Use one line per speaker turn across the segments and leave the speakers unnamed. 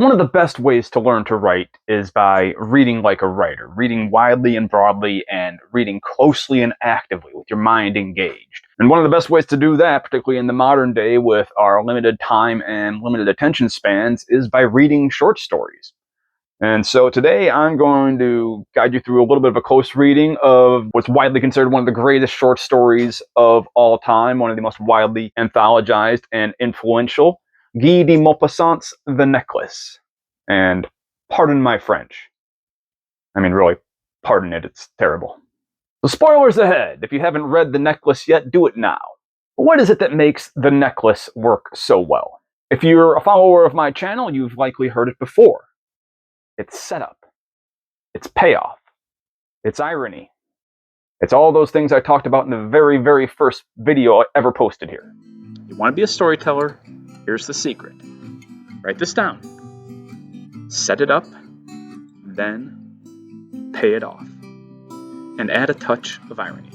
One of the best ways to learn to write is by reading like a writer, reading widely and broadly, and reading closely and actively with your mind engaged. And one of the best ways to do that, particularly in the modern day with our limited time and limited attention spans, is by reading short stories. And so today I'm going to guide you through a little bit of a close reading of what's widely considered one of the greatest short stories of all time, one of the most widely anthologized and influential, Guy de Maupassant's The Necklace. And pardon my French. I mean, really, pardon it, it's terrible. So spoilers ahead. If you haven't read The Necklace yet, do it now. What is it that makes The Necklace work so well? If you're a follower of my channel, you've likely heard it before. It's setup. It's payoff. It's irony. It's all those things I talked about in the very, very first video I ever posted here. You want to be a storyteller? Here's the secret. Write this down. Set it up, then pay it off. And add a touch of irony.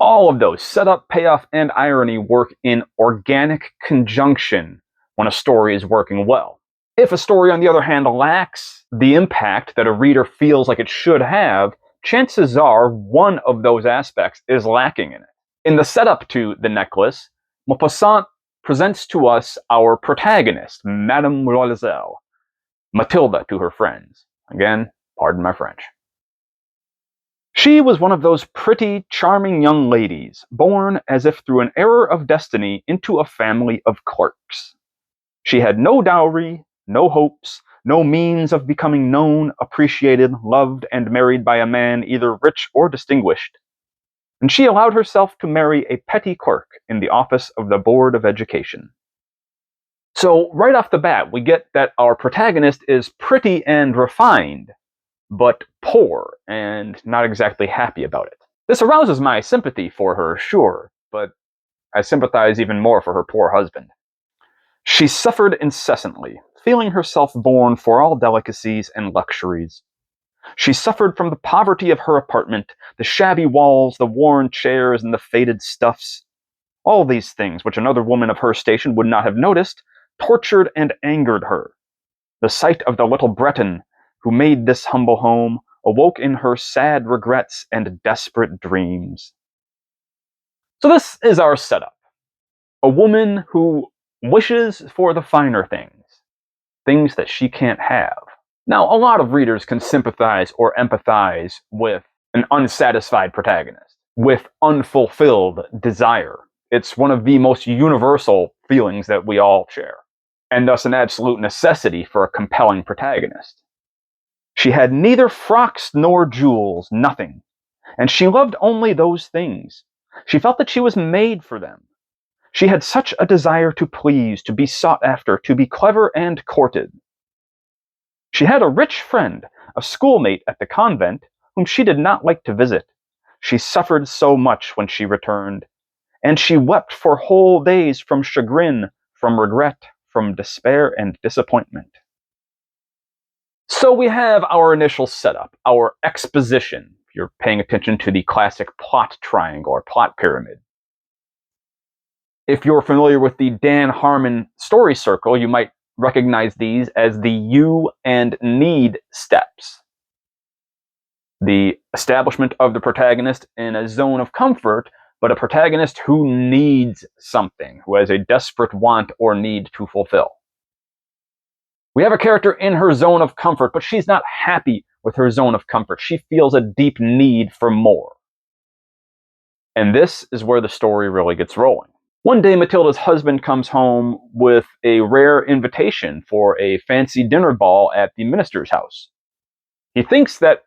All of those, setup, payoff, and irony, work in organic conjunction when a story is working well. If a story, on the other hand, lacks the impact that a reader feels like it should have, chances are one of those aspects is lacking in it. In the setup to The Necklace, Maupassant presents to us our protagonist, Madame Loisel, Matilda to her friends. Again, pardon my French. She was one of those pretty, charming young ladies, born as if through an error of destiny into a family of clerks. She had no dowry, no hopes, no means of becoming known, appreciated, loved, and married by a man either rich or distinguished. And she allowed herself to marry a petty clerk in the office of the Board of Education. So right off the bat, we get that our protagonist is pretty and refined, but poor and not exactly happy about it. This arouses my sympathy for her, sure, but I sympathize even more for her poor husband. She suffered incessantly, feeling herself born for all delicacies and luxuries. She suffered from the poverty of her apartment, the shabby walls, the worn chairs, and the faded stuffs. All these things, which another woman of her station would not have noticed, tortured and angered her. The sight of the little Breton, who made this humble home, awoke in her sad regrets and desperate dreams. So this is our setup. A woman who wishes for the finer things that she can't have. Now, a lot of readers can sympathize or empathize with an unsatisfied protagonist, with unfulfilled desire. It's one of the most universal feelings that we all share, and thus an absolute necessity for a compelling protagonist. She had neither frocks nor jewels, nothing, and she loved only those things. She felt that she was made for them. She had such a desire to please, to be sought after, to be clever and courted. She had a rich friend, a schoolmate at the convent, whom she did not like to visit. She suffered so much when she returned, and she wept for whole days from chagrin, from regret, from despair and disappointment. So we have our initial setup, our exposition, if you're paying attention to the classic plot triangle or plot pyramid. If you're familiar with the Dan Harmon story circle, you might recognize these as the you and need steps. The establishment of the protagonist in a zone of comfort, but a protagonist who needs something, who has a desperate want or need to fulfill. We have a character in her zone of comfort, but she's not happy with her zone of comfort. She feels a deep need for more. And this is where the story really gets rolling. One day, Matilda's husband comes home with a rare invitation for a fancy dinner ball at the minister's house. He thinks that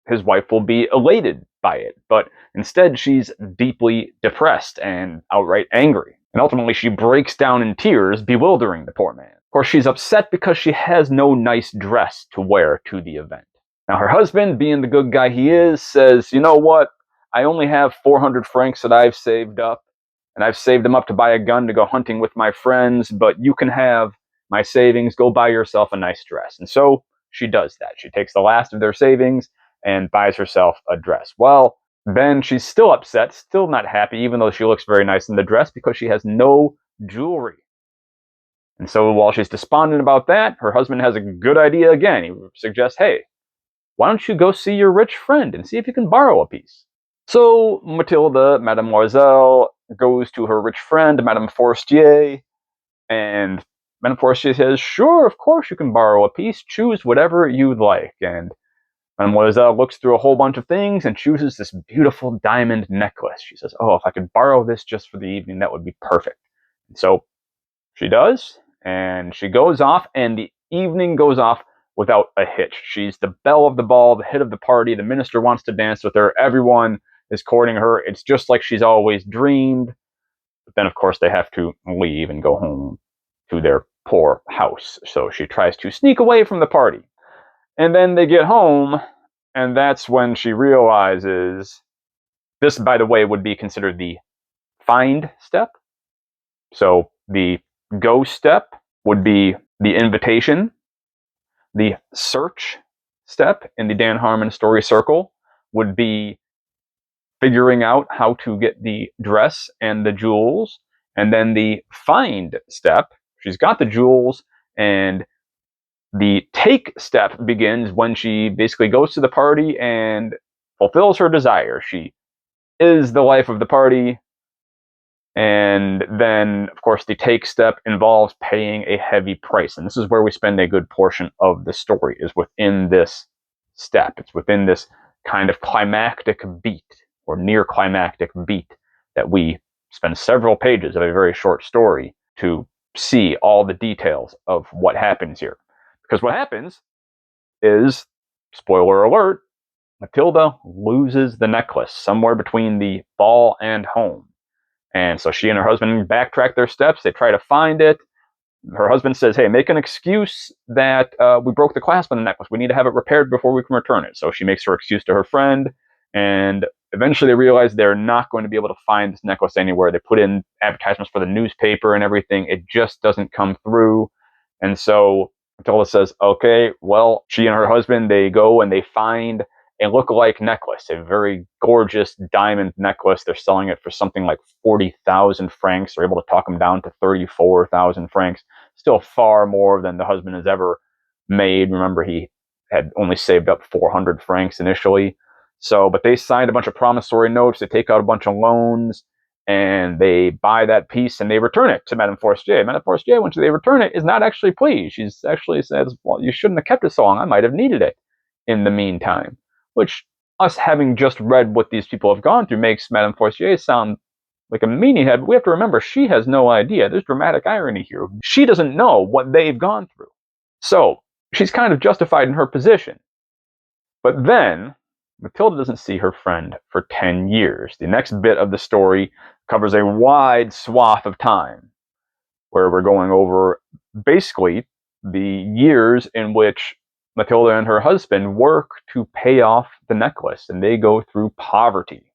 his wife will be elated by it, but instead she's deeply depressed and outright angry. And ultimately she breaks down in tears, bewildering the poor man. Of course, she's upset because she has no nice dress to wear to the event. Now her husband, being the good guy he is, says, you know what, I only have 400 francs that I've saved up, and I've saved them up to buy a gun to go hunting with my friends, but you can have my savings, go buy yourself a nice dress. And so she does that. She takes the last of their savings and buys herself a dress. Well, then she's still upset, still not happy, even though she looks very nice in the dress, because she has no jewelry. And so while she's despondent about that, her husband has a good idea again. He suggests, hey, why don't you go see your rich friend and see if you can borrow a piece? So Matilda, Mademoiselle, goes to her rich friend, Madame Forestier, and Madame Forestier says, sure, of course you can borrow a piece. Choose whatever you'd like. And Mademoiselle looks through a whole bunch of things and chooses this beautiful diamond necklace. She says, oh, if I could borrow this just for the evening, that would be perfect. And so she does, and she goes off, and the evening goes off without a hitch. She's the belle of the ball, the hit of the party. The minister wants to dance with her. Everyone is courting her. It's just like she's always dreamed. But then, of course, they have to leave and go home to their poor house. So she tries to sneak away from the party. And then they get home, and that's when she realizes this, by the way, would be considered the find step. So the go step would be the invitation. The search step in the Dan Harmon story circle would be figuring out how to get the dress and the jewels. And then the find step, she's got the jewels, and the take step begins when she basically goes to the party and fulfills her desire. She is the life of the party. And then, of course, the take step involves paying a heavy price. And this is where we spend a good portion of the story, is within this step. It's within this kind of climactic beat, or near climactic beat, that we spend several pages of a very short story to see all the details of what happens here. Because what happens is, spoiler alert, Matilda loses the necklace somewhere between the ball and home. And so she and her husband backtrack their steps. They try to find it. Her husband says, hey, make an excuse that we broke the clasp on the necklace. We need to have it repaired before we can return it. So she makes her excuse to her friend. And eventually they realize they're not going to be able to find this necklace anywhere. They put in advertisements for the newspaper and everything. It just doesn't come through. And so Matilda says, okay, well, she and her husband, they go and they find a look-alike necklace, a very gorgeous diamond necklace. They're selling it for something like 40,000 francs. They're able to talk them down to 34,000 francs. Still far more than the husband has ever made. Remember, he had only saved up 400 francs initially. So, but they signed a bunch of promissory notes. They take out a bunch of loans, and they buy that piece, and they return it to Madame Forestier. Madame Forestier, when they return it, is not actually pleased. She's actually says, well, you shouldn't have kept it so long. I might have needed it in the meantime. Which, us having just read what these people have gone through, makes Madame Forestier sound like a meaniehead. But we have to remember, she has no idea. There's dramatic irony here. She doesn't know what they've gone through. So, she's kind of justified in her position. But then, Matilda doesn't see her friend for 10 years. The next bit of the story covers a wide swath of time, where we're going over basically the years in which Matilda and her husband work to pay off the necklace, and they go through poverty.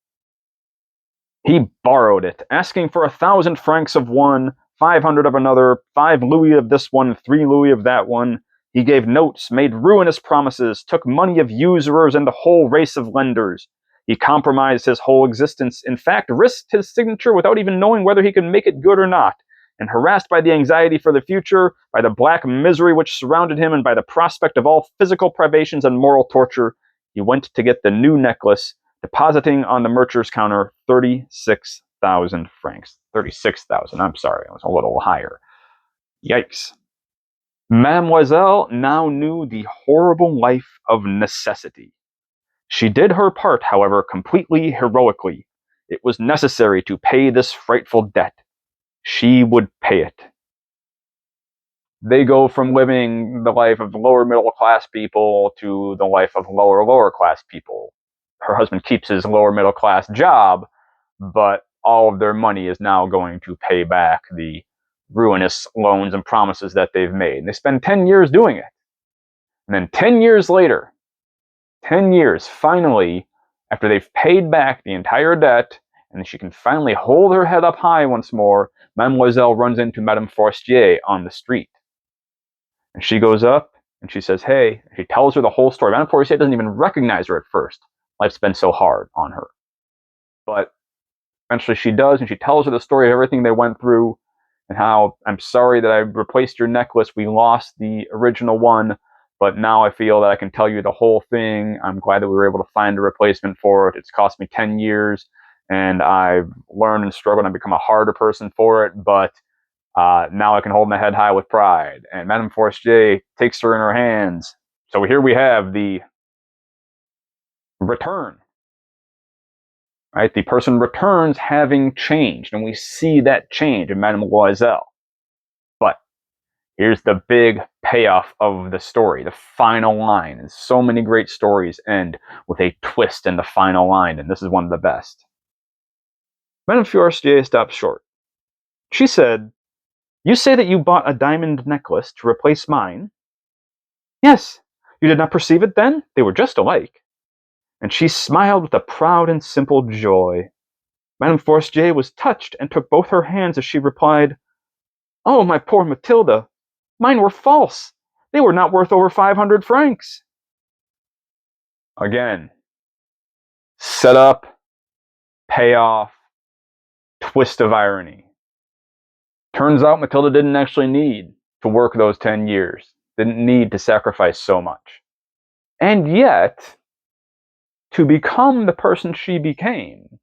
He borrowed it, asking for 1,000 francs of one, 500 of another, 5 louis of this one, 3 louis of that one. He gave notes, made ruinous promises, took money of usurers and the whole race of lenders. He compromised his whole existence, in fact, risked his signature without even knowing whether he could make it good or not. And harassed by the anxiety for the future, by the black misery which surrounded him, and by the prospect of all physical privations and moral torture, he went to get the new necklace, depositing on the mercer's counter 36,000 francs. 36,000, I'm sorry, it was a little higher. Yikes. Mademoiselle now knew the horrible life of necessity. She did her part, however, completely heroically. It was necessary to pay this frightful debt. She would pay it. They go from living the life of lower middle class people to the life of lower class people. Her husband keeps his lower middle class job, but all of their money is now going to pay back the ruinous loans and promises that they've made. And they spend 10 years doing it. And then 10 years later, 10 years, finally, after they've paid back the entire debt, and she can finally hold her head up high once more, Mademoiselle runs into Madame Forestier on the street. And she goes up, and she says, hey, she tells her the whole story. Madame Forestier doesn't even recognize her at first. Life's been so hard on her. But eventually she does, and she tells her the story of everything they went through. and how I'm sorry that I replaced your necklace. We lost the original one, but now I feel that I can tell you the whole thing. I'm glad that we were able to find a replacement for it. It's cost me 10 years, and I've learned and struggled and become a harder person for it, but now I can hold my head high with pride. And Madame Forestier takes her in her hands. So here we have the return. Right? The person returns having changed, and we see that change in Mademoiselle. But here's the big payoff of the story, the final line. And so many great stories end with a twist in the final line, and this is one of the best. Madame Forestier stopped short. She said, "You say that you bought a diamond necklace to replace mine?" "Yes. You did not perceive it then? They were just alike." And she smiled with a proud and simple joy. Madame Forestier was touched and took both her hands as she replied, "Oh, my poor Matilda, mine were false. They were not worth over 500 francs. Again, setup, payoff, twist of irony. Turns out Matilda didn't actually need to work those 10 years, didn't need to sacrifice so much. And yet, to become the person she became,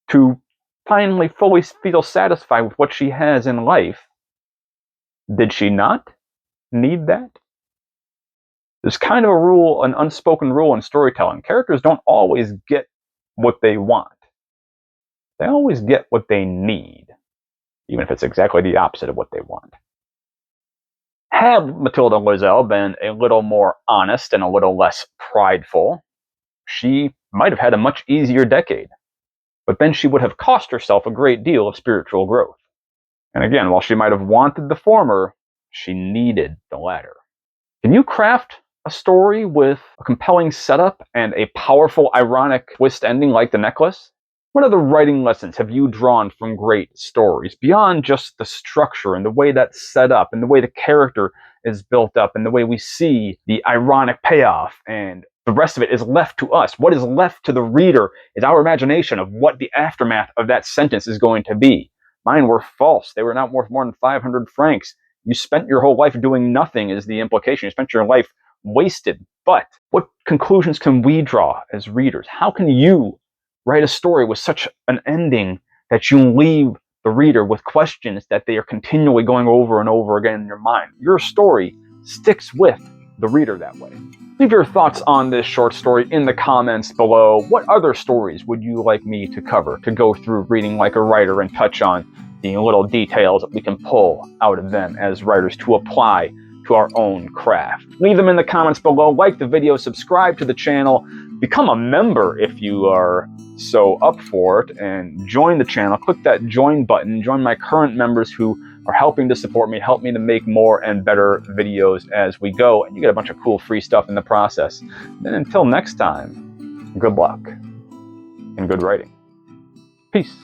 to finally fully feel satisfied with what she has in life, did she not need that? There's kind of a rule, an unspoken rule in storytelling. Characters don't always get what they want. They always get what they need, even if it's exactly the opposite of what they want. Had Matilda Loisel been a little more honest and a little less prideful, she might have had a much easier decade. But then she would have cost herself a great deal of spiritual growth. And again, while she might have wanted the former, she needed the latter. Can you craft a story with a compelling setup and a powerful, ironic twist ending like The Necklace? What other writing lessons have you drawn from great stories, beyond just the structure and the way that's set up and the way the character is built up and the way we see the ironic payoff, and the rest of it is left to us? What is left to the reader is our imagination of what the aftermath of that sentence is going to be. Mine were false. They were not worth more than 500 francs. You spent your whole life doing nothing is the implication. You spent your life wasted. But what conclusions can we draw as readers? How can you write a story with such an ending that you leave the reader with questions that they are continually going over and over again in your mind? Your story sticks with the reader that way. Leave your thoughts on this short story in the comments below. What other stories would you like me to cover, to go through reading like a writer and touch on the little details that we can pull out of them as writers to apply to our own craft? Leave them in the comments below. Like the video, subscribe to the channel, become a member if you are so up for it, and join the channel. Click that join button. Join my current members who are helping to support me, help me to make more and better videos as we go, and you get a bunch of cool free stuff in the process. And until next time, good luck and good writing. Peace.